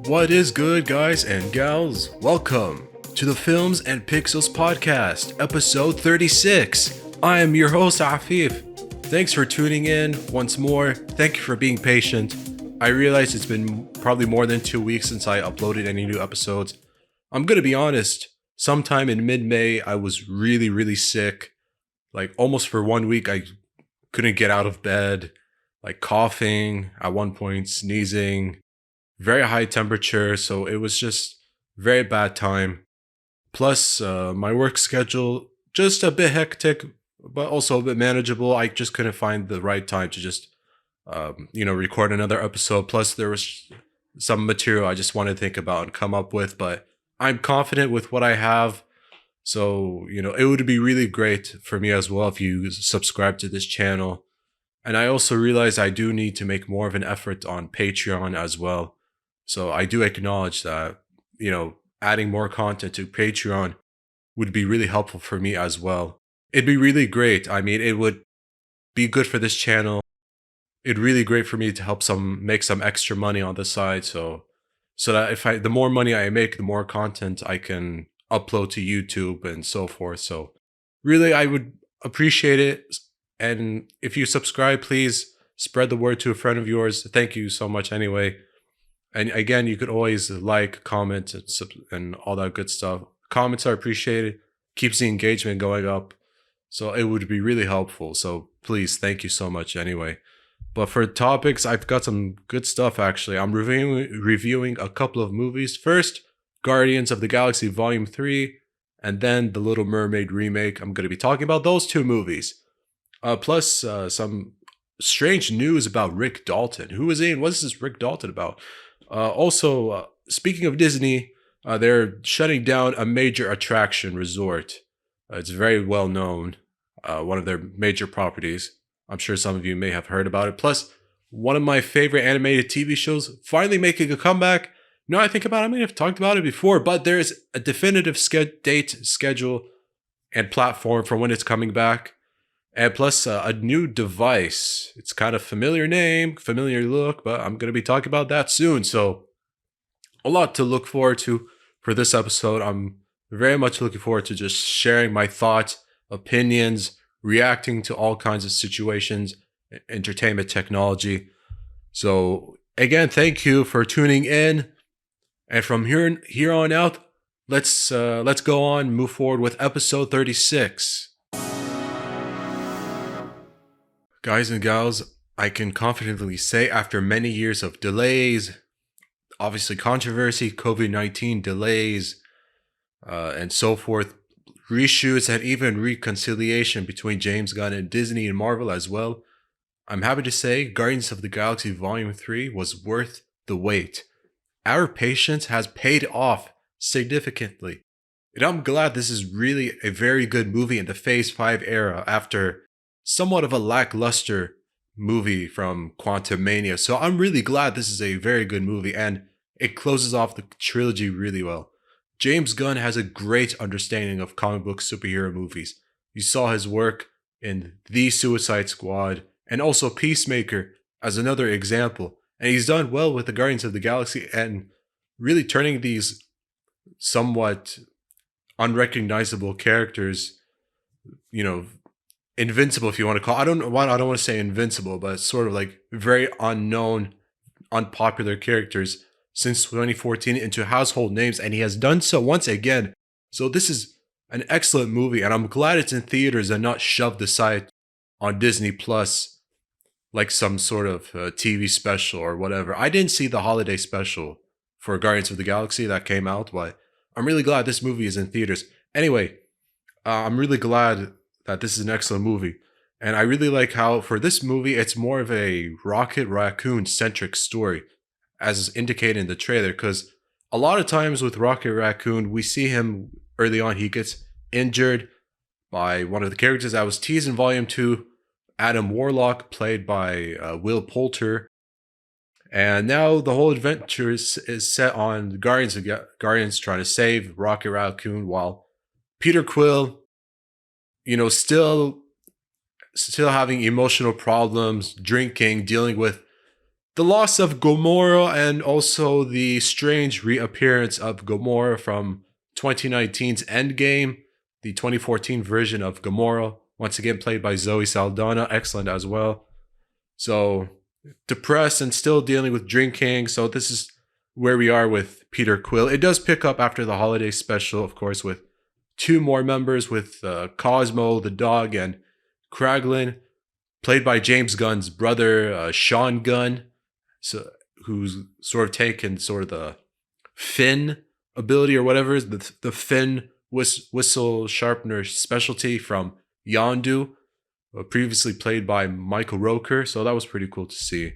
What is good, guys and gals? Welcome to the Films and Pixels Podcast, episode 36. I am your host, Afif. Thanks for tuning in once more. Thank you for being patient. I realize it's been probably more than 2 weeks since I uploaded any new episodes. I'm gonna be honest, sometime in mid-May, I was really sick. Like, almost for 1 week, I couldn't get out of bed, like coughing, at one point sneezing, very high temperature, so it was just very bad time. Plus, my work schedule, just a bit hectic, but also a bit manageable. I just couldn't find the right time to just, record another episode. Plus, there was some material I just wanted to think about and come up with, but I'm confident with what I have. So, it would be really great for me as well if you subscribe to this channel. And I also realize I do need to make more of an effort on Patreon as well. So I do acknowledge that, adding more content to Patreon would be really helpful for me as well. It'd be really great. I mean, it would be good for this channel. It'd really great for me to help make some extra money on the side. So that the more money I make, the more content I can upload to YouTube and so forth. So really, I would appreciate it. And if you subscribe, please spread the word to a friend of yours. Thank you so much anyway. And again, you could always like, comment, and all that good stuff. Comments are appreciated. Keeps the engagement going up. So it would be really helpful. So please, thank you so much anyway. But for topics, I've got some good stuff actually. I'm reviewing a couple of movies. First, Guardians of the Galaxy Vol.3, and then the Little Mermaid remake. I'm going to be talking about those two movies. Plus some strange news about Rick Dalton. Who is in? What is this Rick Dalton about? Also, speaking of Disney, they're shutting down a major attraction resort. It's very well known, one of their major properties. I'm sure some of you may have heard about it. Plus, one of my favorite animated TV shows finally making a comeback. Now I think about it, I may have talked about it before, but there's a definitive date, schedule, and platform for when it's coming back. And plus, a new device. It's kind of familiar name, familiar look, but I'm going to be talking about that soon. So, a lot to look forward to for this episode. I'm very much looking forward to just sharing my thoughts, opinions, reacting to all kinds of situations, entertainment technology. So, again, thank you for tuning in. And from here on out, let's go on, move forward with episode 36. Guys and gals, I can confidently say after many years of delays, obviously controversy, COVID-19 delays, and so forth, reshoots and even reconciliation between James Gunn and Disney and Marvel as well, I'm happy to say Guardians of the Galaxy Volume 3 was worth the wait. Our patience has paid off significantly. And I'm glad this is really a very good movie in the Phase 5 era after somewhat of a lackluster movie from Quantumania. So I'm really glad this is a very good movie and it closes off the trilogy really well. James Gunn has a great understanding of comic book superhero movies. You saw his work in The Suicide Squad and also Peacemaker as another example. And he's done well with the Guardians of the Galaxy and really turning these somewhat unrecognizable characters, invincible, if you want to call. I don't want to say invincible, but sort of like very unknown, unpopular characters since 2014 into household names, and he has done so once again. So this is an excellent movie, and I'm glad it's in theaters and not shoved aside on Disney Plus like some sort of TV special or whatever. I didn't see the holiday special for Guardians of the Galaxy that came out, but I'm really glad this movie is in theaters. Anyway, I'm really glad that this is an excellent movie. And I really like how for this movie, it's more of a Rocket Raccoon centric story, as is indicated in the trailer. Because a lot of times with Rocket Raccoon, we see him early on, he gets injured by one of the characters that was teased in Volume 2, Adam Warlock, played by Will Poulter. And now the whole adventure is set on Guardians trying to save Rocket Raccoon while Peter Quill, still having emotional problems, drinking, dealing with the loss of Gamora and also the strange reappearance of Gamora from 2019's Endgame, the 2014 version of Gamora, once again played by Zoe Saldana, excellent as well. So depressed and still dealing with drinking. So this is where we are with Peter Quill. It does pick up after the holiday special, of course, with two more members with Cosmo the dog and Kraglin, played by James Gunn's brother, Sean Gunn, so who's sort of taken sort of the fin ability or whatever is the fin whistle sharpener specialty from Yondu, previously played by Michael Roker. So that was pretty cool to see.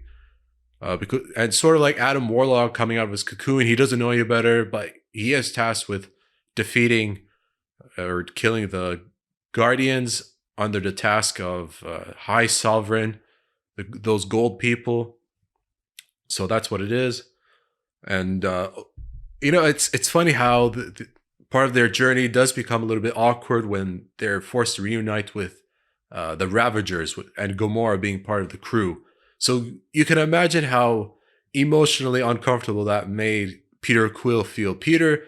Because and sort of like Adam Warlock coming out of his cocoon, he doesn't know any better, but he is tasked with defeating or killing the Guardians under the task of High Sovereign, those gold people. So that's what it is. And it's funny how the part of their journey does become a little bit awkward when they're forced to reunite with the Ravagers and Gamora being part of the crew. So you can imagine how emotionally uncomfortable that made Peter Quill feel. Peter,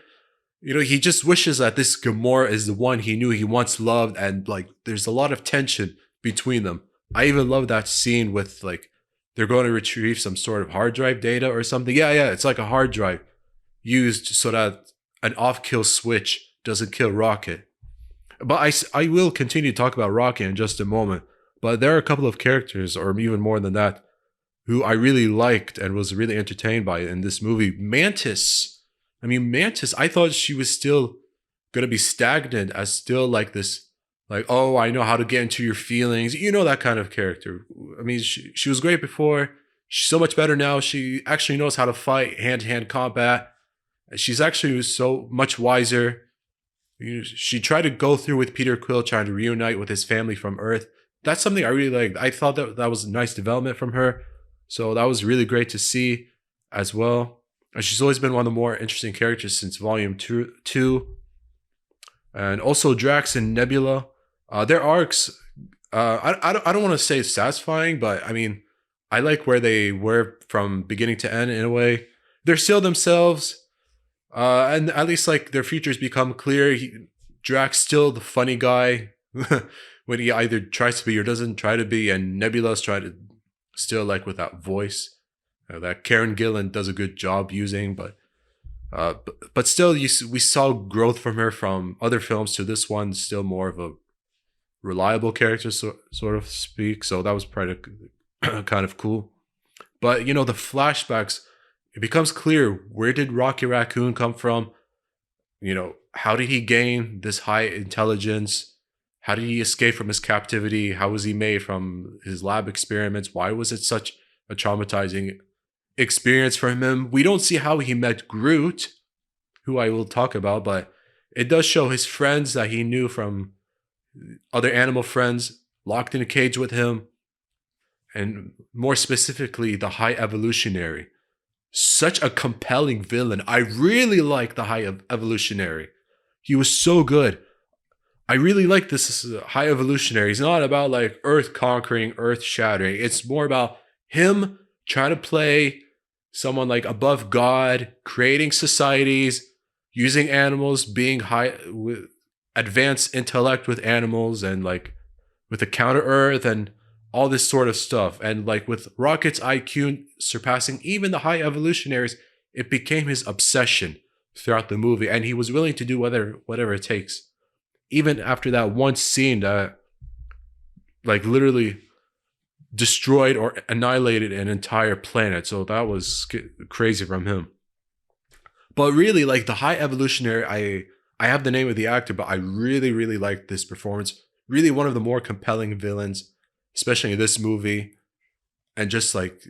he just wishes that this Gamora is the one he knew he once loved, and like there's a lot of tension between them. I even love that scene with like they're going to retrieve some sort of hard drive data or something. Yeah, it's like a hard drive used so that an off-kill switch doesn't kill Rocket. But I will continue to talk about Rocket in just a moment. But there are a couple of characters, or even more than that, who I really liked and was really entertained by in this movie. Mantis. Mantis, I thought she was still going to be stagnant as still like this, like, oh, I know how to get into your feelings. That kind of character. She was great before. She's so much better now. She actually knows how to fight hand-to-hand combat. She's actually so much wiser. She tried to go through with Peter Quill trying to reunite with his family from Earth. That's something I really liked. I thought that was a nice development from her. So that was really great to see as well. And she's always been one of the more interesting characters since Volume 2. And also Drax and Nebula. Their arcs, I don't want to say satisfying, but I like where they were from beginning to end in a way. They're still themselves. And at least like their futures become clear. Drax still the funny guy when he either tries to be or doesn't try to be, and Nebula's trying to still like with that voice that Karen Gillan does a good job using, but still we saw growth from her from other films to this one, still more of a reliable character, sort of speak. So that was pretty kind of cool. But the flashbacks, it becomes clear, where did Rocky Raccoon come from? How did he gain this high intelligence? How did he escape from his captivity? How was he made from his lab experiments? Why was it such a traumatizing experience for him? We don't see how he met Groot, who I will talk about, but it does show his friends that he knew from other animal friends locked in a cage with him, and more specifically, the High Evolutionary. Such a compelling villain. I really like the High Evolutionary. He was so good. I really like this High Evolutionary. He's not about like Earth conquering, Earth shattering. It's more about him trying to play someone like above God, creating societies, using animals, being high with advanced intellect with animals, and like with the counter Earth and all this sort of stuff. And like with Rocket's IQ surpassing even the High Evolutionaries, it became his obsession throughout the movie, and he was willing to do whatever it takes. Even after that one scene that like literally destroyed or annihilated an entire planet. So that was crazy from him. But really, like the High Evolutionary, I have the name of the actor, but I really, really liked this performance. Really one of the more compelling villains, especially in this movie. And just like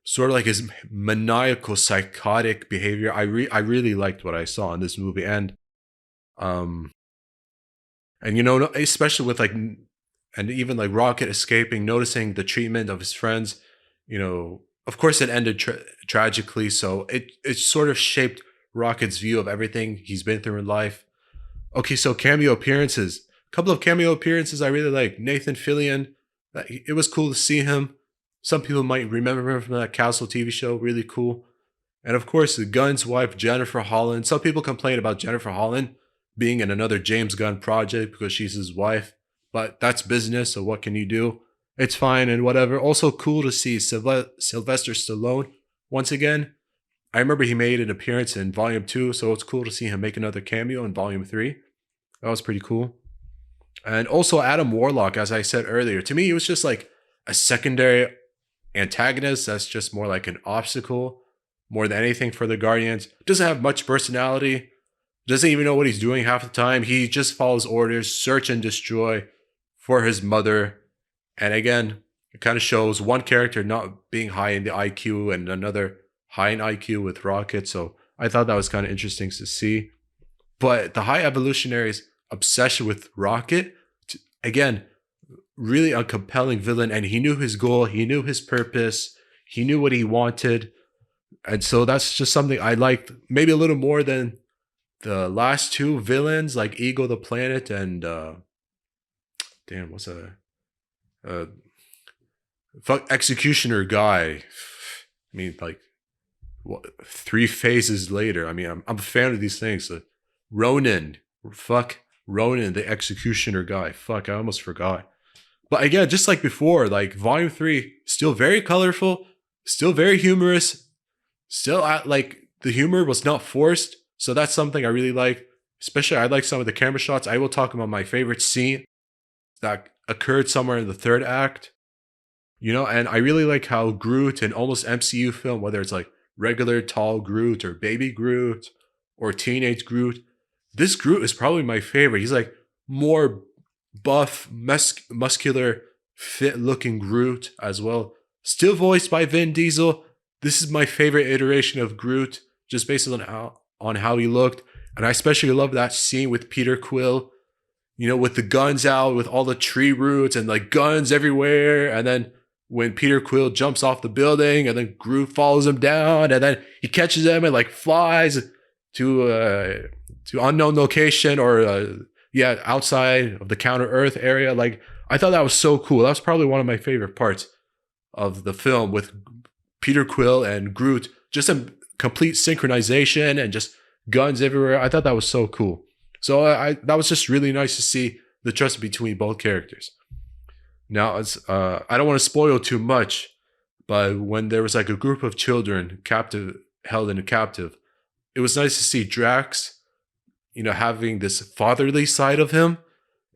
sort of like his maniacal, psychotic behavior. I really liked what I saw in this movie. And especially with like, and even like Rocket escaping, noticing the treatment of his friends, of course it ended tragically. So it sort of shaped Rocket's view of everything he's been through in life. Okay, so cameo appearances. A couple of cameo appearances I really like. Nathan Fillion, it was cool to see him. Some people might remember him from that Castle TV show, really cool. And of course, the Gunn's wife, Jennifer Holland. Some people complain about Jennifer Holland being in another James Gunn project because she's his wife, but that's business, so what can you do? It's fine and whatever. Also, cool to see Sylvester Stallone once again. I remember he made an appearance in Volume 2, so it's cool to see him make another cameo in Volume 3. That was pretty cool. And also, Adam Warlock, as I said earlier, to me, he was just like a secondary antagonist that's just more like an obstacle more than anything for the Guardians. Doesn't have much personality. Doesn't even know what he's doing half the time. He just follows orders, search and destroy for his mother. And again, it kind of shows one character not being high in the IQ and another high in IQ with Rocket. So I thought that was kind of interesting to see. But the High Evolutionary's obsession with Rocket, again, really a compelling villain. And he knew his goal. He knew his purpose. He knew what he wanted. And so that's just something I liked maybe a little more than the last two villains, like Ego the Planet and what's Executioner guy. I mean, like, what, 3 phases later. I mean, I'm a fan of these things. Ronan, Ronan, the Executioner guy. I almost forgot. But again, just like before, like Volume 3, still very colorful, still very humorous, still like the humor was not forced. So that's something I really like. Especially, I like some of the camera shots. I will talk about my favorite scene that occurred somewhere in the 3rd act. You know, and I really like how Groot in almost MCU film, whether it's like regular tall Groot or baby Groot or teenage Groot, this Groot is probably my favorite. He's like more buff, muscular, fit-looking Groot as well. Still voiced by Vin Diesel. This is my favorite iteration of Groot, just based on how he looked. And I especially love that scene with Peter Quill, you know, with the guns out, with all the tree roots and like guns everywhere. And then when Peter Quill jumps off the building and then Groot follows him down and then he catches him and like flies to unknown location or outside of the Counter Earth area. Like, I thought that was so cool. That was probably one of my favorite parts of the film, with Peter Quill and Groot, just a complete synchronization and just guns everywhere. I thought that was so cool. So that was just really nice to see the trust between both characters. Now, I don't want to spoil too much, but when there was like a group of children held in a captive, it was nice to see Drax, you know, having this fatherly side of him.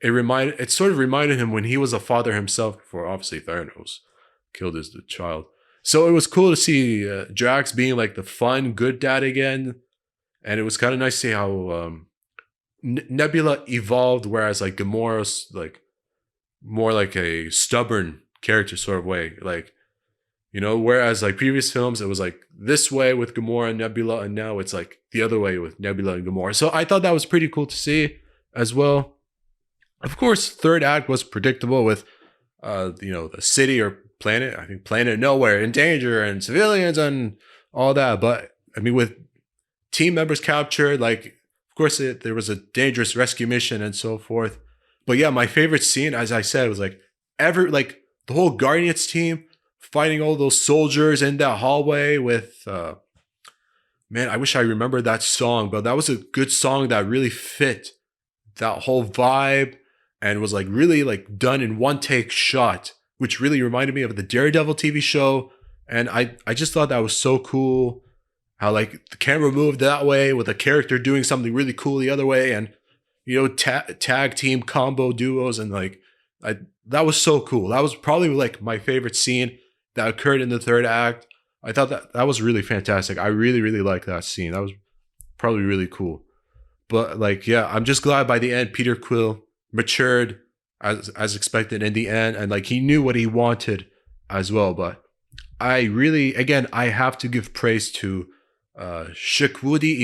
It sort of reminded him when he was a father himself before obviously Thanos killed his child. So it was cool to see Drax being like the fun, good dad again. And it was kind of nice to see how Nebula evolved, whereas like Gamora's like more like a stubborn character sort of way. Like, you know, whereas like previous films, it was like this way with Gamora and Nebula, and now it's like the other way with Nebula and Gamora. So I thought that was pretty cool to see as well. Of course, 3rd act was predictable with, the city or planet, I think Planet Nowhere in danger and civilians and all that. But I mean, with team members captured, like, of course, there was a dangerous rescue mission and so forth. But yeah, my favorite scene, as I said, was like the whole Guardians team fighting all those soldiers in that hallway with, man, I wish I remembered that song, but that was a good song that really fit that whole vibe and was like really like done in one take shot, which really reminded me of the Daredevil TV show. And I just thought that was so cool how like the camera moved that way with a character doing something really cool the other way, and, you know, tag team combo duos, and like that was so cool. That was probably like my favorite scene that occurred in the 3rd act. I thought that was really fantastic. I really, really liked that scene. That was probably really cool. But like, yeah, I'm just glad by the end Peter Quill matured as expected in the end, and like he knew what he wanted as well. But I really, again, I have to give praise to Shikwudi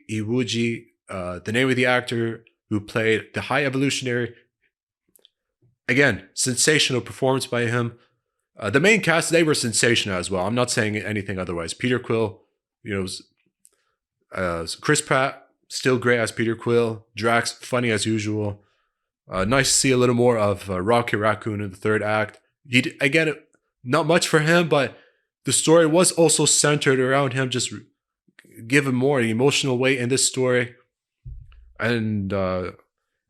Iwuji, the name of the actor who played the High Evolutionary. Again, sensational performance by him. The main cast, they were sensational as well. I'm not saying anything otherwise. Peter Quill, you know, Chris Pratt, still great as Peter Quill. Drax, funny as usual. Nice to see a little more of Rocket Raccoon in the 3rd act. Again, not much for him, but the story was also centered around him, just give him more emotional weight in this story, and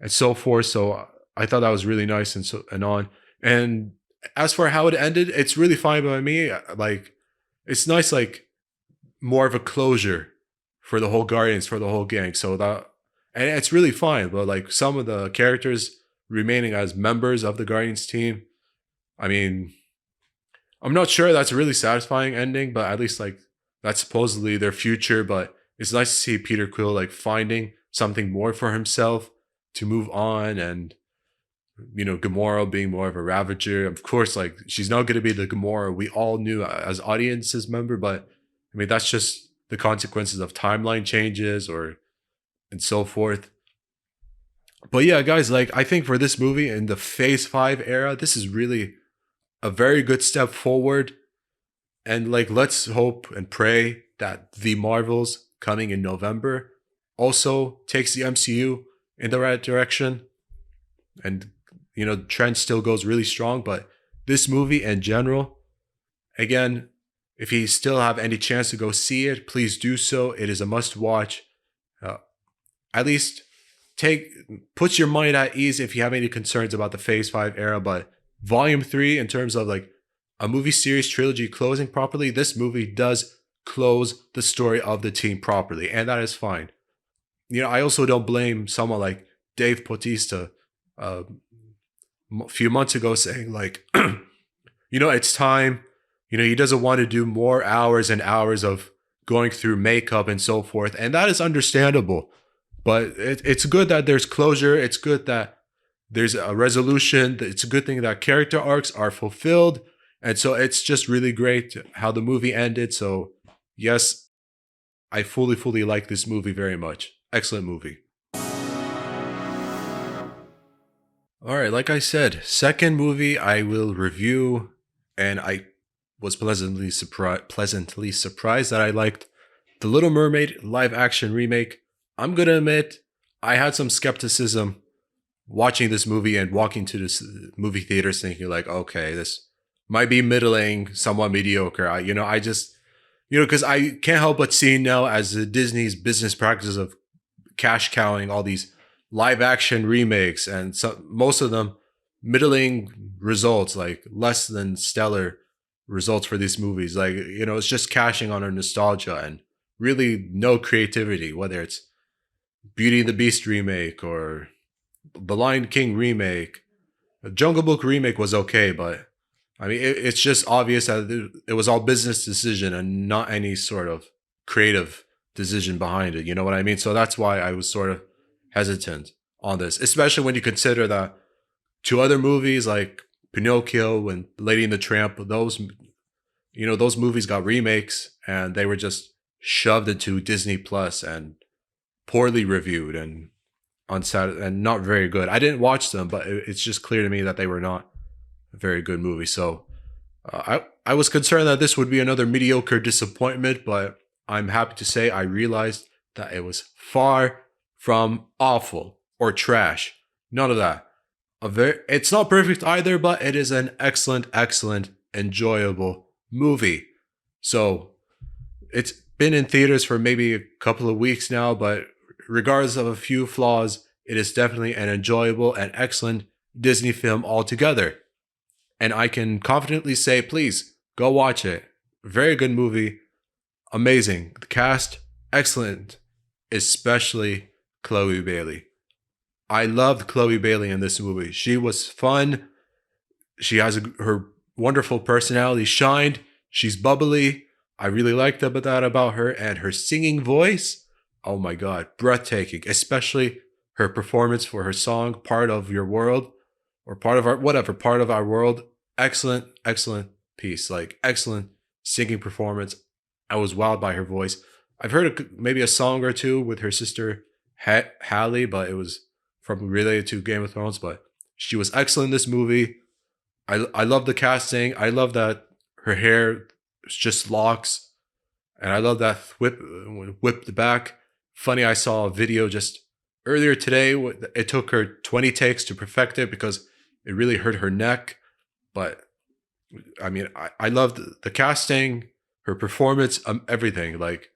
so forth. So I thought that was really nice and on. And as for how it ended, it's really fine by me. Like, it's nice, like more of a closure for the whole Guardians, for the whole gang. So that, and it's really fine. But like some of the characters remaining as members of the Guardians team, I mean, I'm not sure that's a really satisfying ending, but at least like that's supposedly their future. But it's nice to see Peter Quill like finding something more for himself to move on, and Gamora being more of a Ravager. Of course, like she's not going to be the Gamora we all knew as audiences member, but I mean that's just the consequences of timeline changes or and so forth. But yeah, guys, like I think for this movie in the Phase 5 era, this is really a very good step forward. And like let's hope and pray that the Marvels coming in November also takes the MCU in the right direction. And the trend still goes really strong, but this movie in general, again, if you still have any chance to go see it, please do so. It is a must watch. At least put your mind at ease if you have any concerns about the Phase 5 era, but Volume 3, in terms of like a movie series trilogy closing properly, this movie does close the story of the team properly, and that is fine. I also don't blame someone like Dave Bautista a few months ago saying like, it's time. He doesn't want to do more hours and hours of going through makeup and so forth, and that is understandable. But it's good that there's closure. It's good that there's a resolution. It's a good thing that character arcs are fulfilled. And so it's just really great how the movie ended. So yes, I fully like this movie very much. Excellent movie. All right, like I said, second movie I will review, and I was pleasantly surprised that I liked the Little Mermaid live action remake. I'm gonna admit I had some skepticism watching this movie and walking to this movie theaters thinking like, okay, this might be middling, somewhat mediocre. I just, because I can't help but see now as Disney's business practice of cash cowing all these live action remakes, and most of them middling results, like less than stellar results for these movies. Like, it's just cashing on our nostalgia and really no creativity, whether it's Beauty and the Beast remake or the Lion King remake. The Jungle Book remake was okay, but I mean, it's just obvious that it was all business decision and not any sort of creative decision behind it. You know what I mean? So that's why I was sort of hesitant on this, especially when you consider that two other movies like Pinocchio and Lady and the Tramp, those movies got remakes and they were just shoved into Disney Plus and poorly reviewed and and not very good. I didn't watch them, but it's just clear to me that they were not a very good movie. So I was concerned that this would be another mediocre disappointment, but I'm happy to say I realized that it was far from awful or trash. None of that. It's not perfect either, but it is an excellent, enjoyable movie. So it's been in theaters for maybe a couple of weeks now, but regardless of a few flaws, it is definitely an enjoyable and excellent Disney film altogether. And I can confidently say, please, go watch it. Very good movie. Amazing. The cast, excellent. Especially Chloe Bailey. I loved Chloe Bailey in this movie. She was fun. She has her wonderful personality shined. She's bubbly. I really liked that about her, and her singing voice. Oh my God, breathtaking. Especially her performance for her song, Part of Your World, or Part of Our World. Excellent piece. Like, excellent singing performance. I was wowed by her voice. I've heard maybe a song or two with her sister Hallie, but it was related to Game of Thrones. But she was excellent in this movie. I love the casting. I love that her hair is just locks, and I love that whipped back. Funny, I saw a video just earlier today. It took her 20 takes to perfect it because it really hurt her neck. But I mean, I loved the casting, her performance, everything. Like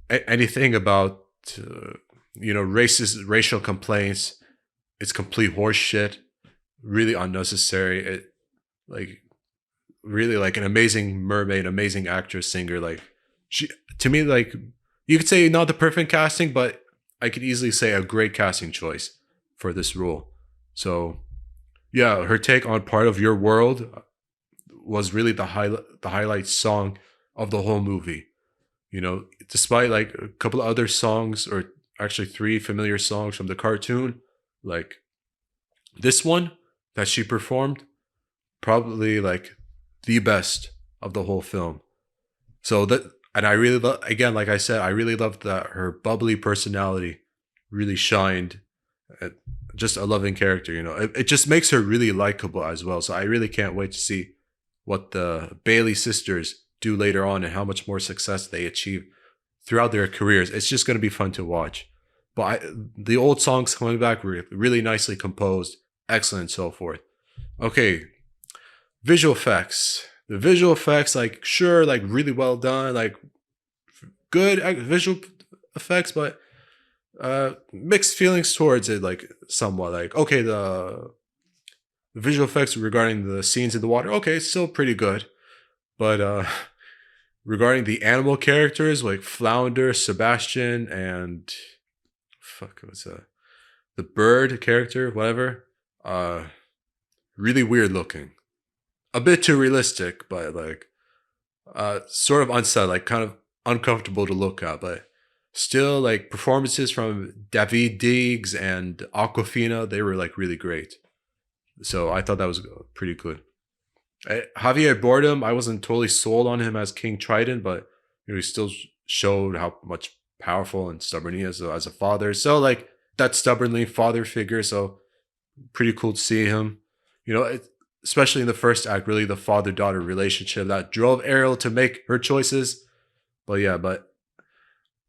anything about uh, racist racial complaints, it's complete horse shit. Really unnecessary. It like really like an amazing mermaid, amazing actress, singer. Like she to me, like you could say not the perfect casting, but I could easily say a great casting choice for this role. So yeah, her take on part of your world was really the highlight song of the whole movie. Despite like a couple of other songs, or actually three familiar songs from the cartoon, like this one that she performed, probably like the best of the whole film. So that, and I really love, again, like I said, I really loved that her bubbly personality really shined. Uh, Just a loving character, it just makes her really likable as well. So I really can't wait to see what the Bailey sisters do later on and how much more success they achieve throughout their careers. It's just going to be fun to watch. But the old songs coming back were really nicely composed, excellent, and so forth. Okay, visual effects. The visual effects, like sure, like really well done, like good visual effects, but mixed feelings towards it. Like somewhat, like okay, the visual effects regarding the scenes in the water, okay, it's still pretty good, but regarding the animal characters like Flounder, Sebastian, and fuck, what's the bird character, whatever, uh, really weird looking, a bit too realistic, but like sort of unsettling, like kind of uncomfortable to look at, but still like performances from David Diggs and Aquafina, they were like really great. So I thought that was pretty good. Javier Bardem, I wasn't totally sold on him as King Triton, but he still showed how much powerful and stubborn he is as a father. So like that stubbornly father figure. So pretty cool to see him. Especially in the first act, really the father-daughter relationship that drove Ariel to make her choices. But yeah, but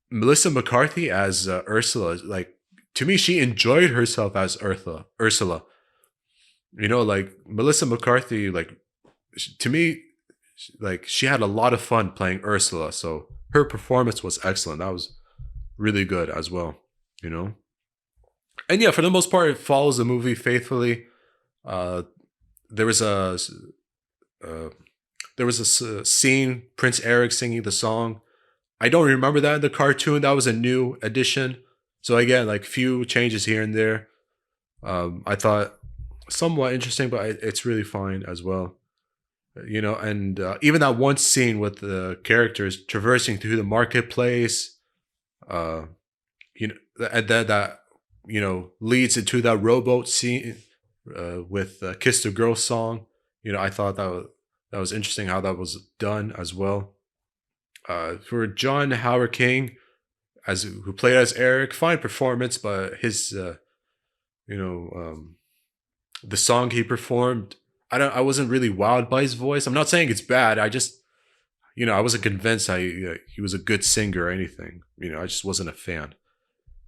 Melissa McCarthy as Ursula, like to me, she enjoyed herself as Ursula. Like Melissa McCarthy, like to me, like she had a lot of fun playing Ursula. So her performance was excellent. That was really good as well. You know, and yeah, for the most part, it follows the movie faithfully. Uh, there was a uh, scene, Prince Eric singing the song. I don't remember that in the cartoon. That was a new addition. So again, like few changes here and there. I thought somewhat interesting, but it's really fine as well. And even that one scene with the characters traversing through the marketplace, uh, and then that leads into that rowboat scene with "Kiss the Girl" song. I thought that was interesting how that was done as well. For John Howard King, as who played as Eric, fine performance, but his you know the song he performed, I wasn't really wowed by his voice. I'm not saying it's bad. I just I wasn't convinced he was a good singer or anything. I just wasn't a fan.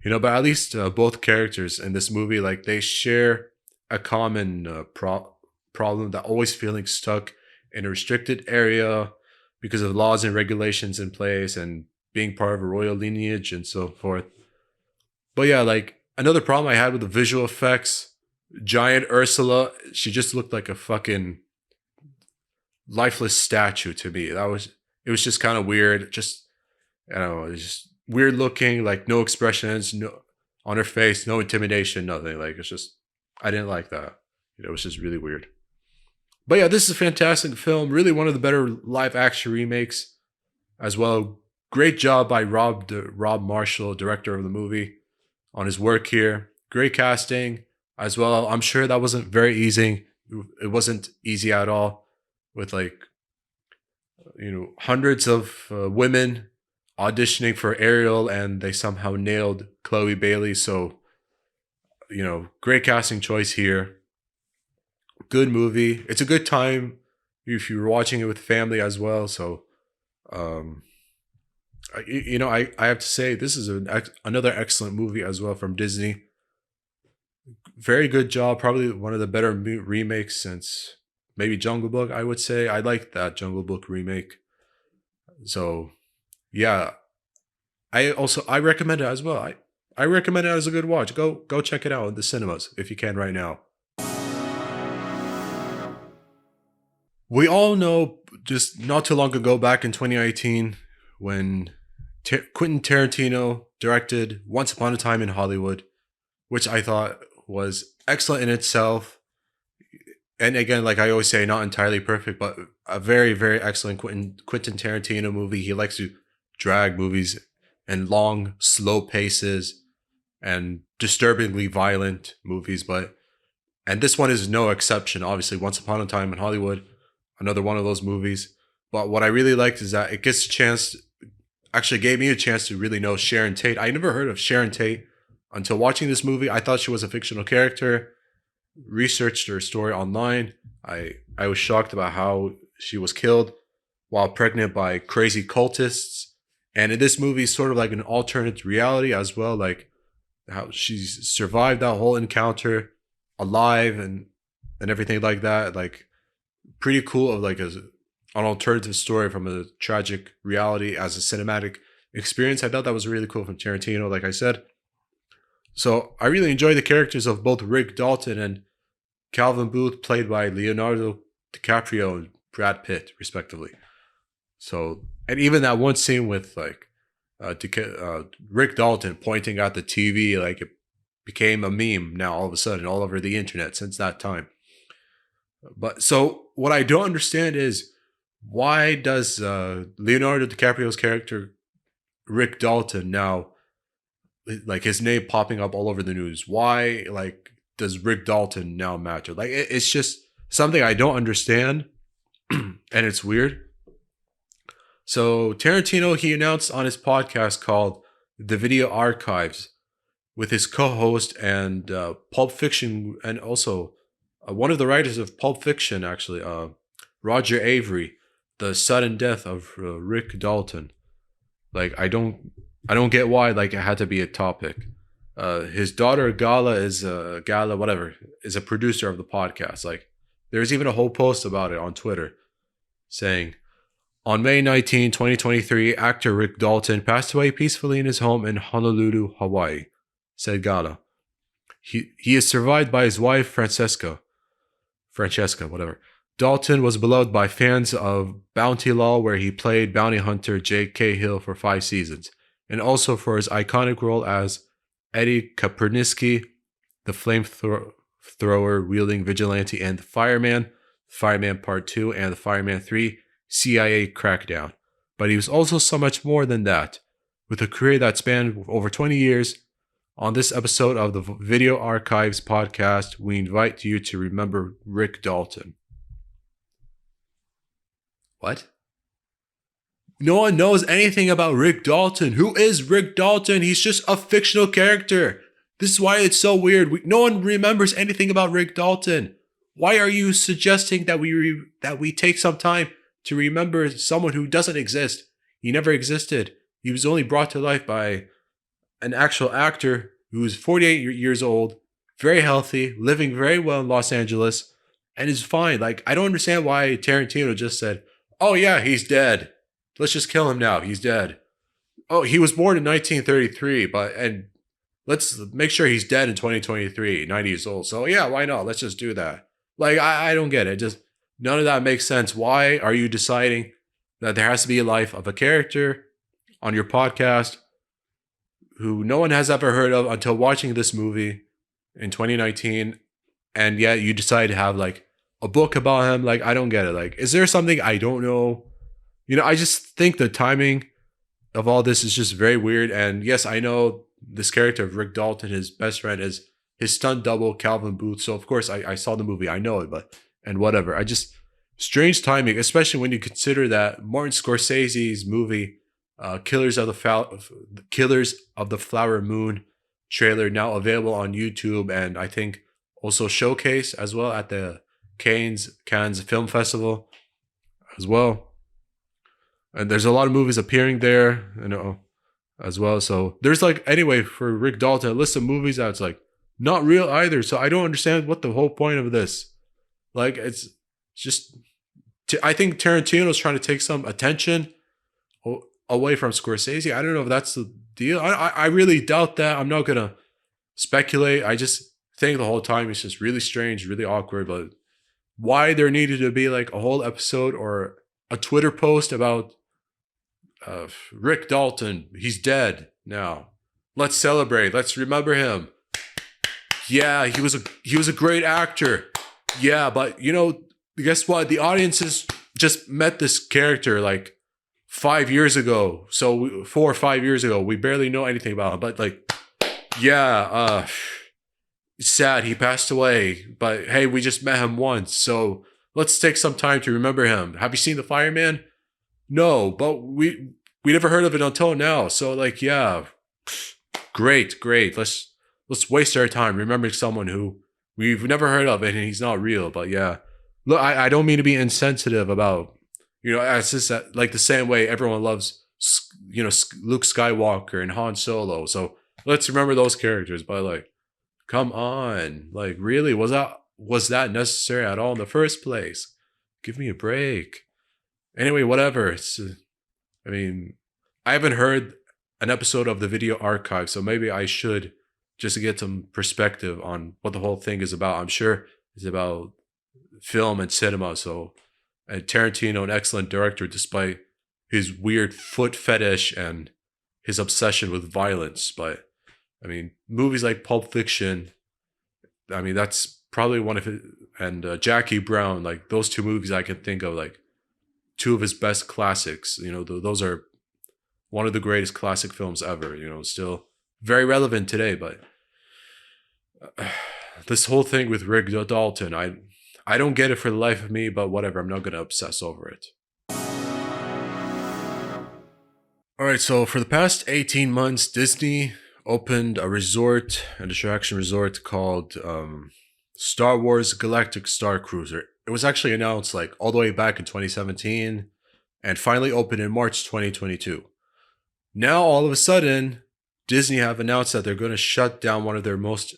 But at least both characters in this movie, like they share a common problem, that always feeling stuck in a restricted area because of laws and regulations in place and being part of a royal lineage and so forth. But yeah, like another problem I had with the visual effects, giant Ursula, she just looked like a fucking lifeless statue to me. It was just kind of weird. Just I don't know, it's just weird looking, like no expressions, no on her face, no intimidation, nothing. Like it's just I didn't like that. It was just really weird. But yeah, this is a fantastic film. Really one of the better live action remakes as well. Great job by Rob Marshall, director of the movie, on his work here. Great casting as well. I'm sure that wasn't very easy. It wasn't easy at all, with like hundreds of women auditioning for Ariel, and they somehow nailed Chloe Bailey. So great casting choice here. Good movie. It's a good time if you're watching it with family as well. So, I have to say this is another excellent movie as well from Disney. Very good job. Probably one of the better remakes since maybe Jungle Book, I would say. I like that Jungle Book remake. So yeah, I recommend it as well. I recommend it as a good watch. Go check it out in the cinemas if you can right now. We all know just not too long ago, back in 2018, when Quentin Tarantino directed Once Upon a Time in Hollywood, which I thought was excellent in itself. And again, like I always say, not entirely perfect, but a very, very excellent Quentin Tarantino movie. He likes to drag movies in long, slow paces and disturbingly violent movies. And this one is no exception. Obviously, Once Upon a Time in Hollywood, another one of those movies. But what I really liked is that it gets a chance, actually gave me a chance to really know Sharon Tate. I never heard of Sharon Tate until watching this movie. I thought she was a fictional character. Researched her story online. I was shocked about how she was killed while pregnant by crazy cultists. And in this movie, sort of like an alternate reality as well, like how she's survived that whole encounter alive and everything like that. Like pretty cool of like an alternative story from a tragic reality as a cinematic experience. I thought that was really cool from Tarantino, like I said. So I really enjoy the characters of both Rick Dalton and Calvin Booth, played by Leonardo DiCaprio and Brad Pitt, respectively. So, and even that one scene with like Rick Dalton pointing at the TV, like it became a meme now all of a sudden all over the internet since that time. But so what I don't understand is, why does Leonardo DiCaprio's character Rick Dalton now, like his name popping up all over the news? Why like does Rick Dalton now matter? Like it's just something I don't understand, and it's weird. So Tarantino, he announced on his podcast called The Video Archives with his co-host and Pulp Fiction, and also one of the writers of Pulp Fiction, actually, Roger Avery, the sudden death of Rick Dalton. Like I don't get why like it had to be a topic. His daughter Gala is a producer of the podcast. Like there's even a whole post about it on Twitter saying, on May 19, 2023, actor Rick Dalton passed away peacefully in his home in Honolulu, Hawaii, said Gala. He is survived by his wife Francesca, whatever. Dalton was beloved by fans of Bounty Law, where he played bounty hunter Jake Cahill for 5 seasons, and also for his iconic role as Eddie Kaperniski, the flamethrower wielding vigilante, and the Fireman Part 2, and the Fireman 3 CIA crackdown. But he was also so much more than that. With a career that spanned over 20 years, on this episode of the Video Archives podcast, we invite you to remember Rick Dalton. What? No one knows anything about Rick Dalton. Who is Rick Dalton? He's just a fictional character. This is why it's so weird. No one remembers anything about Rick Dalton. Why are you suggesting that we take some time to remember someone who doesn't exist? He never existed. He was only brought to life by an actual actor who is 48 years old, very healthy, living very well in Los Angeles, and is fine. Like, I don't understand why Tarantino just said, oh yeah, he's dead. Let's just kill him now. He's dead. Oh, he was born in 1933, and let's make sure he's dead in 2023, 90 years old. So yeah, why not? Let's just do that. Like, I don't get it. Just none of that makes sense. Why are you deciding that there has to be a life of a character on your podcast who no one has ever heard of until watching this movie in 2019, and yet you decide to have like a book about him? Like, I don't get it. Like, is there something I don't know? You know, I just think the timing of all this is just very weird. And yes, I know this character of Rick Dalton, his best friend, is his stunt double, Calvin Booth. So of course I saw the movie. I know it, and whatever. I just, strange timing, especially when you consider that Martin Scorsese's movie, Killers of the Flower Moon trailer, now available on YouTube, and I think also showcase as well at the Cannes Film Festival as well. And there's a lot of movies appearing there, you know, as well. So there's like, anyway, for Rick Dalton, a list of movies that's like not real either. So I don't understand what the whole point of this. Like, it's just I think Tarantino's trying to take some attention away from Scorsese. I don't know if that's the deal. I really doubt that. I'm not gonna speculate. I just think the whole time it's just really strange, really awkward. But why there needed to be like a whole episode or a Twitter post about Rick Dalton? He's dead now. Let's celebrate. Let's remember him. Yeah, he was a great actor. Yeah, but guess what? The audiences just met this character like 5 years ago. So 4 or 5 years ago, we barely know anything about him. But like, yeah, it's sad he passed away. But hey, we just met him once, so let's take some time to remember him. Have you seen The Fireman? No, but we never heard of it until now. So like, yeah, great. Let's waste our time remembering someone who we've never heard of and he's not real. But yeah, look, I don't mean to be insensitive about, it's just like the same way everyone loves, Luke Skywalker and Han Solo. So let's remember those characters. But like, come on, like really, was that necessary at all in the first place? Give me a break. Anyway, whatever. I haven't heard an episode of the video archive, so maybe I should, just to get some perspective on what the whole thing is about. I'm sure it's about film and cinema. So, and Tarantino, an excellent director, despite his weird foot fetish and his obsession with violence. But movies like Pulp Fiction, that's probably one of his, and Jackie Brown, like those two movies I can think of, like two of his best classics. Those are one of the greatest classic films ever. Still very relevant today. But this whole thing with Rick Dalton, I don't get it for the life of me, but whatever, I'm not going to obsess over it. All right, so for the past 18 months, Disney opened a resort, an attraction resort called Star Wars Galactic Star Cruiser. It was actually announced like all the way back in 2017 and finally opened in March 2022. Now, all of a sudden, Disney have announced that they're going to shut down one of their most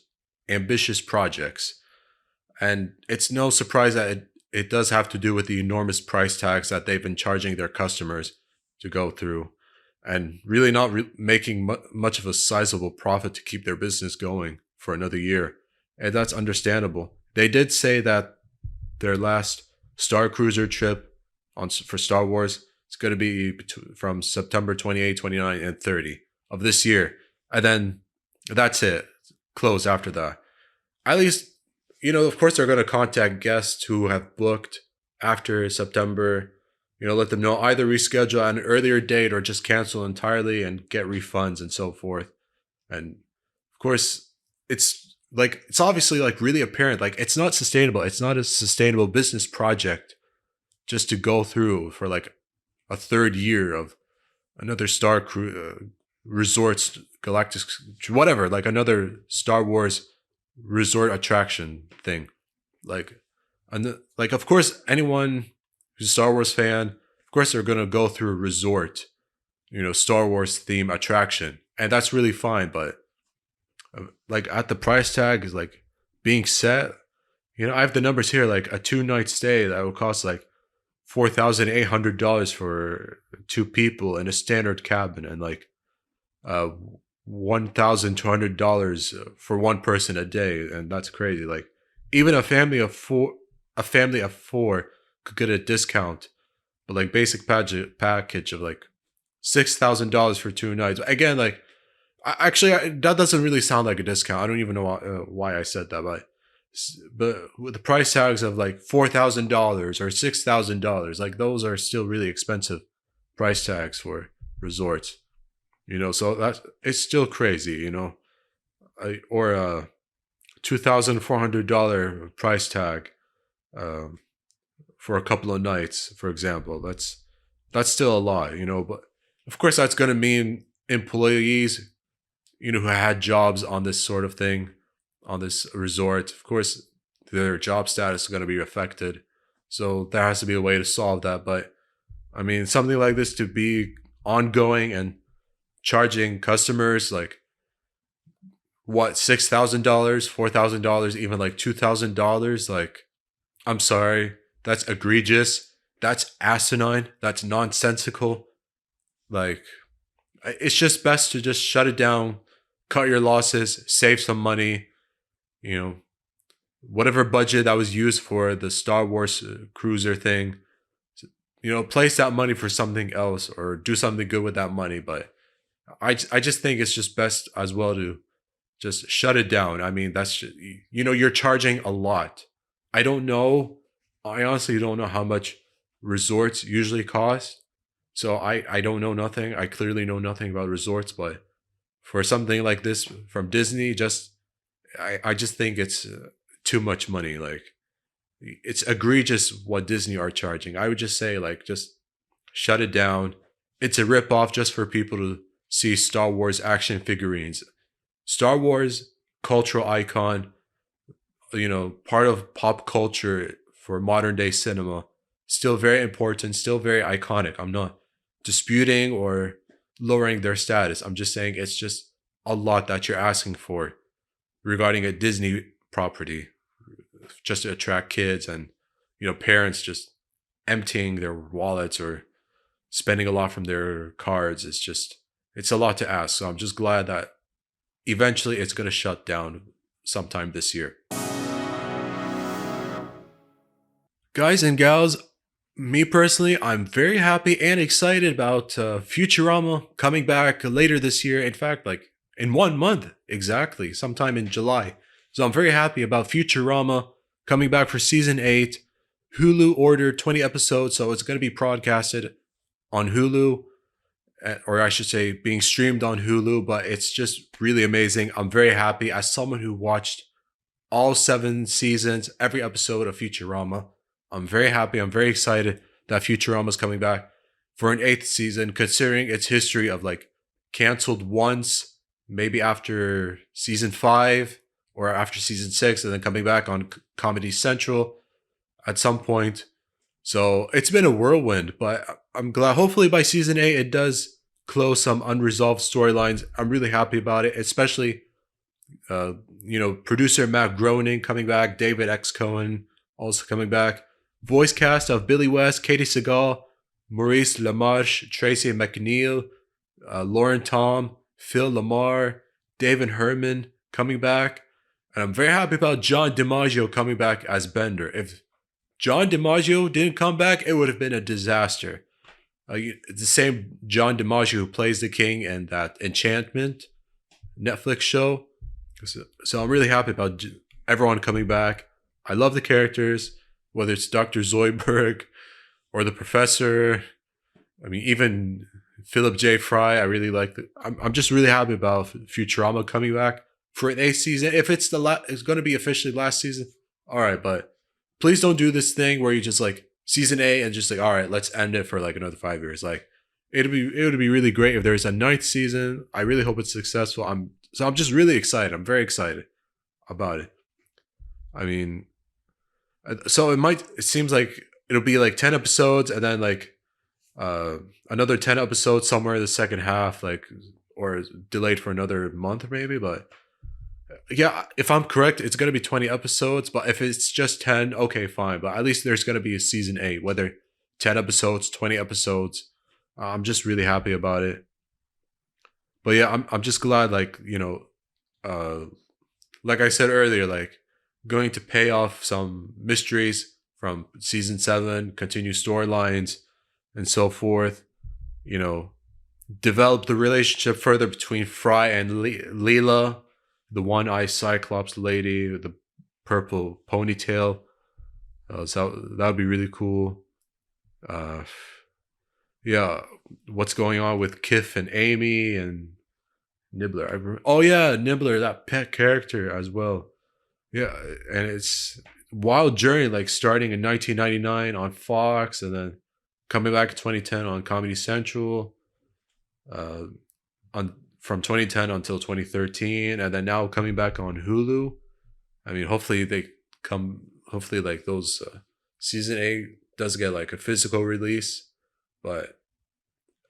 ambitious projects. And it's no surprise that it does have to do with the enormous price tags that they've been charging their customers to go through, and really not making much of a sizable profit to keep their business going for another year. And that's understandable. They did say that their last Star Cruiser trip for Star Wars is going to be from September 28, 29, and 30 of this year. And then that's it. Close after that. At least, of course they're going to contact guests who have booked after September. Let them know, either reschedule at an earlier date or just cancel entirely and get refunds and so forth. And of course, it's obviously like really apparent, like it's not sustainable. It's not a sustainable business project just to go through for like a third year of another Star Resorts, Galactic, whatever, like another Star Wars resort attraction thing. Of course, anyone who's a Star Wars fan, of course they're going to go through a resort, Star Wars theme attraction. And that's really fine. But like at the price tag is like being set, I have the numbers here, like a 2-night stay that would cost like $4,800 for 2 people in a standard cabin, and like $1,200 for 1 person a day. And that's crazy. Like even a family of four could get a discount, but like basic package of like $6,000 for 2 nights. Again, like that doesn't really sound like a discount. I don't even know why I said that, but with the price tags of like $4,000 or $6,000, like those are still really expensive price tags for resorts. So it's still crazy. Or a $2,400 price tag for a couple of nights, for example. That's still a lot, but of course that's going to mean employees, who had jobs on this sort of thing, on this resort, of course their job status is going to be affected. So there has to be a way to solve that. But something like this to be ongoing and charging customers like what, $6,000, $4,000, even like $2,000, like I'm sorry, That's egregious. That's asinine. That's nonsensical. Like, it's just best to just shut it down, cut your losses, save some money. You know, whatever budget that was used for the Star Wars cruiser thing, place that money for something else or do something good with that money. But I just think it's just best as well to just shut it down. I mean, that's just, you're charging a lot. I don't know. I honestly don't know how much resorts usually cost. So I don't know nothing. I clearly know nothing about resorts, but for something like this from Disney, I just think it's too much money. Like, it's egregious what Disney are charging. I would just say, like, just shut it down. It's a ripoff just for people to see Star Wars action figurines. Star Wars, cultural icon, part of pop culture for modern day cinema. Still very important, still very iconic. I'm not disputing or lowering their status. I'm just saying it's just a lot that you're asking for regarding a Disney property just to attract kids and, parents just emptying their wallets or spending a lot from their cards. It's a lot to ask. So I'm just glad that eventually it's going to shut down sometime this year. Guys and gals, me personally, I'm very happy and excited about Futurama coming back later this year. In fact, like in 1 month, exactly, sometime in July. So I'm very happy about Futurama coming back for season 8. Hulu ordered 20 episodes, so it's going to be broadcasted on Hulu, or I should say being streamed on Hulu, but it's just really amazing. I'm very happy as someone who watched all 7 seasons, every episode of Futurama. I'm very happy. I'm very excited that Futurama is coming back for an 8th season, considering its history of like canceled once, maybe after season 5 or after season 6, and then coming back on Comedy Central at some point. So it's been a whirlwind, but I'm glad hopefully by season 8 it does close some unresolved storylines. I'm really happy about it, especially producer Matt Groening coming back, David X. Cohen also coming back. Voice cast of Billy West, Katie Seagal, Maurice LaMarche, Tracy McNeil, Lauren Tom, Phil Lamar, David Herman coming back. And I'm very happy about John DiMaggio coming back as Bender. If John DiMaggio didn't come back, it would have been a disaster. It's the same John DiMaggio who plays the king in that Enchantment Netflix show. So I'm really happy about everyone coming back. I love the characters, whether it's Dr. Zoidberg or the Professor. I mean, even Philip J. Fry. I really like I'm just really happy about Futurama coming back for an 8th season. If it's it's going to be officially last season, all right. But please don't do this thing where you just like season 8 and just like, all right, let's end it for like another 5 years. Like it would be really great if there's a 9th season. I really hope it's successful. I'm just really excited. I'm very excited about it. I mean, so it seems like it'll be like 10 episodes and then like another 10 episodes somewhere in the second half, like, or delayed for another month maybe. But yeah, if I'm correct, it's going to be 20 episodes, but if it's just 10, okay, fine. But at least there's going to be a season 8, whether 10 episodes, 20 episodes. I'm just really happy about it. But yeah, I'm just glad, like, like I said earlier, like going to pay off some mysteries from season 7, continue storylines and so forth, develop the relationship further between Fry and Leela, the one-eyed Cyclops lady with the purple ponytail. So that would be really cool. Yeah, what's going on with Kif and Amy and Nibbler? Oh yeah, Nibbler, that pet character as well. Yeah, and it's wild journey, like starting in 1999 on Fox and then coming back in 2010 on Comedy Central. From 2010 until 2013, and then now coming back on Hulu. I mean, hopefully like those season 8 does get like a physical release, but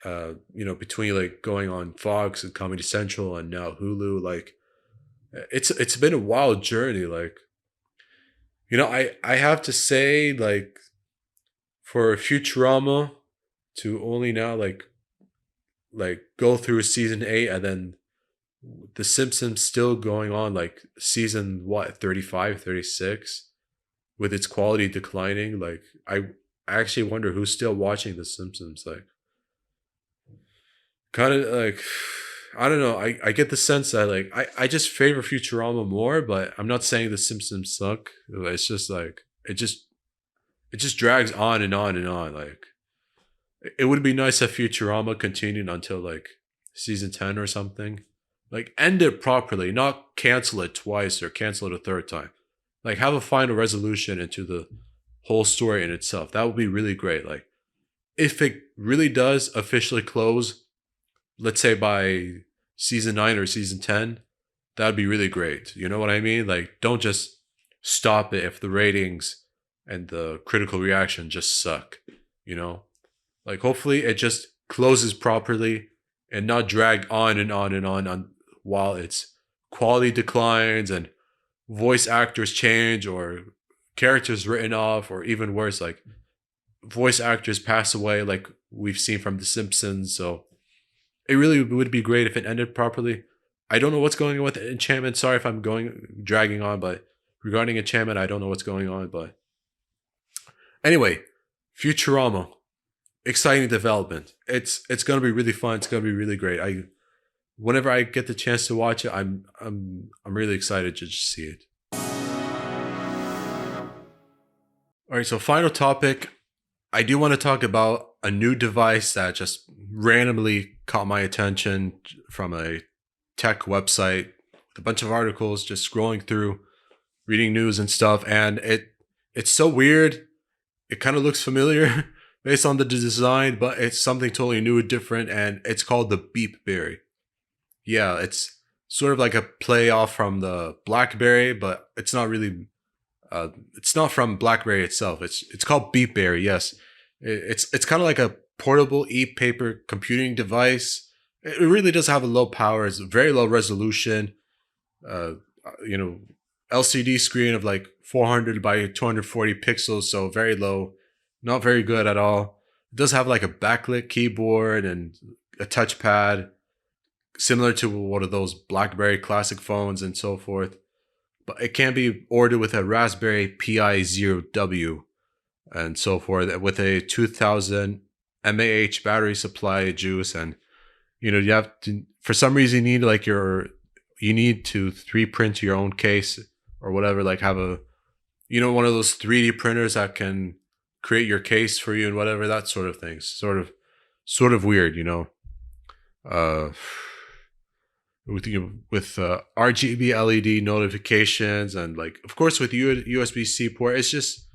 between like going on Fox and Comedy Central and now Hulu, like it's been a wild journey. Like, I have to say, like, for Futurama to only now like go through season 8 and then the Simpsons still going on like season what 35, 36, with its quality declining. Like I actually wonder who's still watching the Simpsons. Like kind of like I don't know. I get the sense that like I just favor Futurama more, but I'm not saying the Simpsons suck. It's just like it just drags on and on and on. Like it would be nice if Futurama continued until like season 10 or something. Like end it properly, not cancel it twice or cancel it a third time. Like have a final resolution into the whole story in itself. That would be really great. Like if it really does officially close, let's say by season 9 or season 10, that'd be really great. You know what I mean? Like don't just stop it if the ratings and the critical reaction just suck, you know? Like hopefully it just closes properly and not drag on and on and on while its quality declines and voice actors change or characters written off, or even worse, like voice actors pass away like we've seen from The Simpsons. So it really would be great if it ended properly. I don't know what's going on with Enchantment. Sorry if I'm dragging on, but regarding Enchantment, I don't know what's going on. But anyway, Futurama, exciting development. It's gonna be really fun. It's gonna be really great. Whenever I get the chance to watch it, I'm really excited to just see it. All right, so final topic. I do want to talk about a new device that just randomly caught my attention from a tech website with a bunch of articles, just scrolling through, reading news and stuff, and it's so weird. It kind of looks familiar based on the design, but it's something totally new and different, and it's called the Beepberry. Yeah, it's sort of like a play off from the BlackBerry, but it's not really. It's not from BlackBerry itself. It's called Beepberry. Yes, it's kind of like a portable e-paper computing device. It really does have a low power. It's a very low resolution. Uh, you know, LCD screen of like 400 by 240 pixels, so very low, not very good at all. It does have like a backlit keyboard and a touchpad, similar to one of those BlackBerry classic phones and so forth. But it can be ordered with a Raspberry Pi 0W and so forth, with a 2000 mAh battery supply juice. And you have to, for some reason, you need to 3D print your own case or whatever. Like have a one of those 3D printers that can create your case for you and whatever, that sort of things. Sort of weird, uh with RGB LED notifications, and like of course with USB-C port. It's just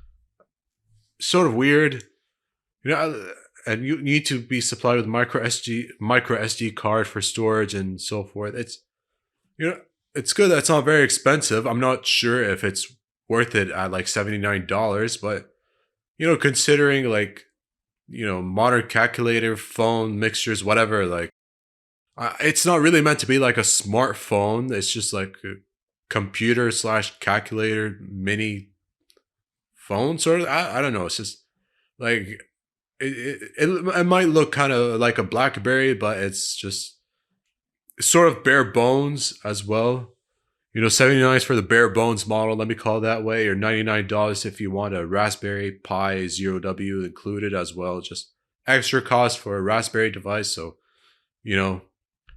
sort of weird, and you need to be supplied with micro SD card for storage and so forth. It's good that it's not very expensive. I'm not sure if it's worth it at like $79, but considering like modern calculator, phone mixtures, whatever, like it's not really meant to be like a smartphone. It's just like a computer slash calculator mini phone sort of. I don't know. It's just like it might look kind of like a BlackBerry, but it's just sort of bare bones as well. 79 is for the bare bones model, let me call it that way, or $99 if you want a Raspberry Pi 0W included as well. Just extra cost for a Raspberry device. So,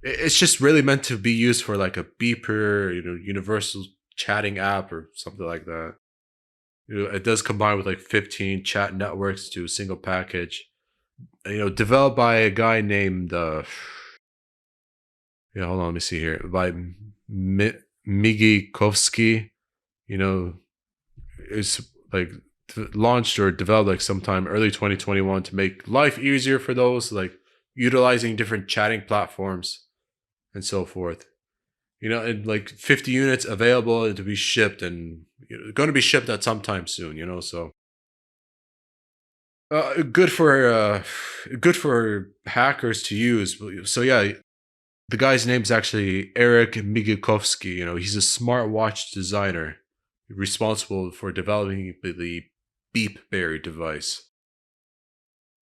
it's just really meant to be used for like a beeper, universal chatting app or something like that. It does combine with like 15 chat networks to a single package. Developed by a guy named hold on, let me see here. By Migikovsky, is like launched or developed like sometime early 2021 to make life easier for those like utilizing different chatting platforms and so forth. And like 50 units available to be shipped, and going to be shipped at some time soon. So good for hackers to use. So yeah, the guy's name is actually Eric Migikovsky. He's a smartwatch designer responsible for developing the Beepberry device.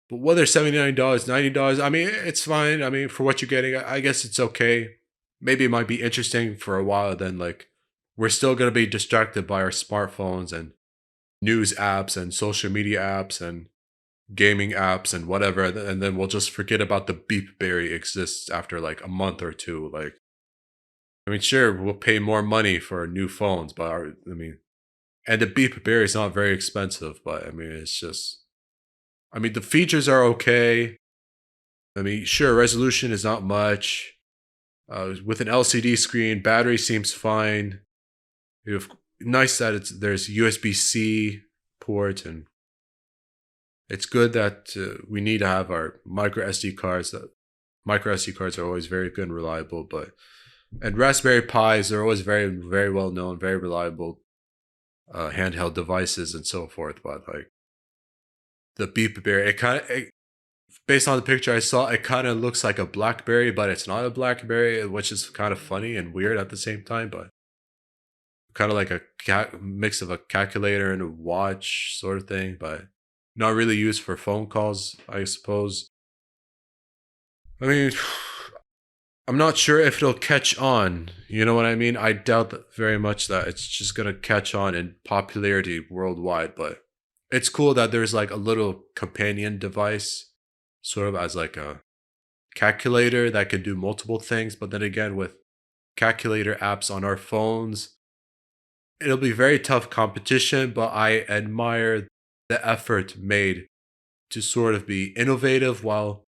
But whether $79, $90, I mean, it's fine. I mean, for what you're getting, I guess it's okay. Maybe it might be interesting for a while. Then, like, we're still going to be distracted by our smartphones and news apps and social media apps and gaming apps and whatever. And then we'll just forget about the Beepberry exists after like a month or two. Like, I mean, sure, we'll pay more money for new phones, but and the Beepberry is not very expensive, but I mean, it's just, I mean, the features are okay. I mean, sure, resolution is not much. With an LCD screen, battery seems fine. Nice that there's USB-C port, and it's good that we need to have our micro SD cards. Micro SD cards are always very good and reliable, and Raspberry Pis are always very, very well known, very reliable handheld devices and so forth. But like the Beepberry, based on the picture I saw, it kind of looks like a BlackBerry, but it's not a BlackBerry, which is kind of funny and weird at the same time. But kind of like a mix of a calculator and a watch sort of thing, but not really used for phone calls, I suppose. I mean, I'm not sure if it'll catch on. You know what I mean? I doubt that very much that it's just going to catch on in popularity worldwide, but it's cool that there's like a little companion device, sort of as like a calculator that can do multiple things. But then again, with calculator apps on our phones, it'll be very tough competition, but I admire the effort made to sort of be innovative while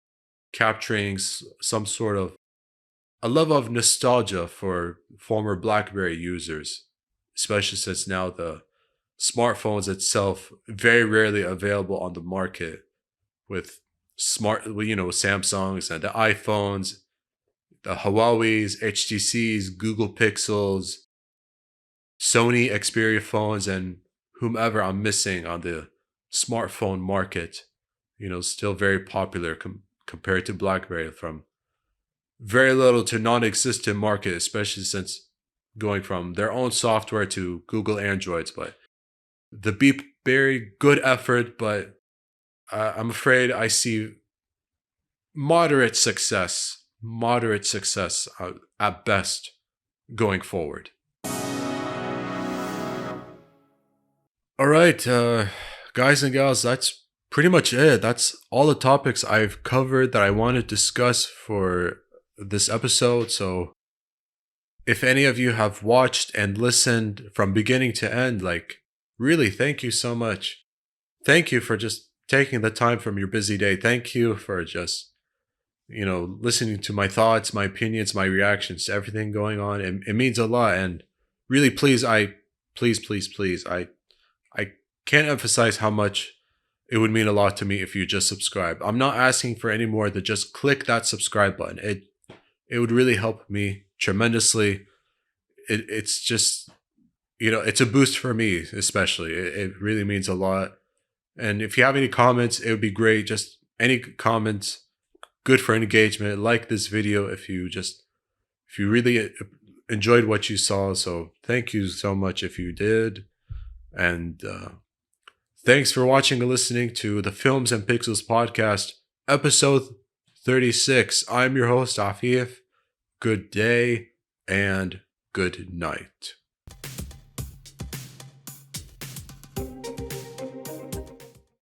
capturing some sort of a level of nostalgia for former BlackBerry users, especially since now the smartphones itself very rarely available on the market with Samsungs and the iPhones, the Huawei's, HTC's, Google Pixels, Sony Xperia phones, and whomever I'm missing on the smartphone market, still very popular compared to BlackBerry, from very little to non-existent market, especially since going from their own software to Google Androids. But the Beepberry, good effort, but I'm afraid I see moderate success at best going forward. All right, guys and gals, that's pretty much it. That's all the topics I've covered that I want to discuss for this episode. So if any of you have watched and listened from beginning to end, like, really, thank you so much. Thank you for just taking the time from your busy day. Thank you for just, listening to my thoughts, my opinions, my reactions to everything going on. It means a lot. And really, please, please, I can't emphasize how much it would mean a lot to me if you just subscribe. I'm not asking for any more than just click that subscribe button. It would really help me tremendously. It's just, it's a boost for me, especially. It really means a lot. And if you have any comments, it would be great. Just any comments, good for engagement. Like this video if you really enjoyed what you saw. So thank you so much if you did. And thanks for watching and listening to the Films and Pixels podcast, episode 36. I'm your host, Afif. Good day and good night.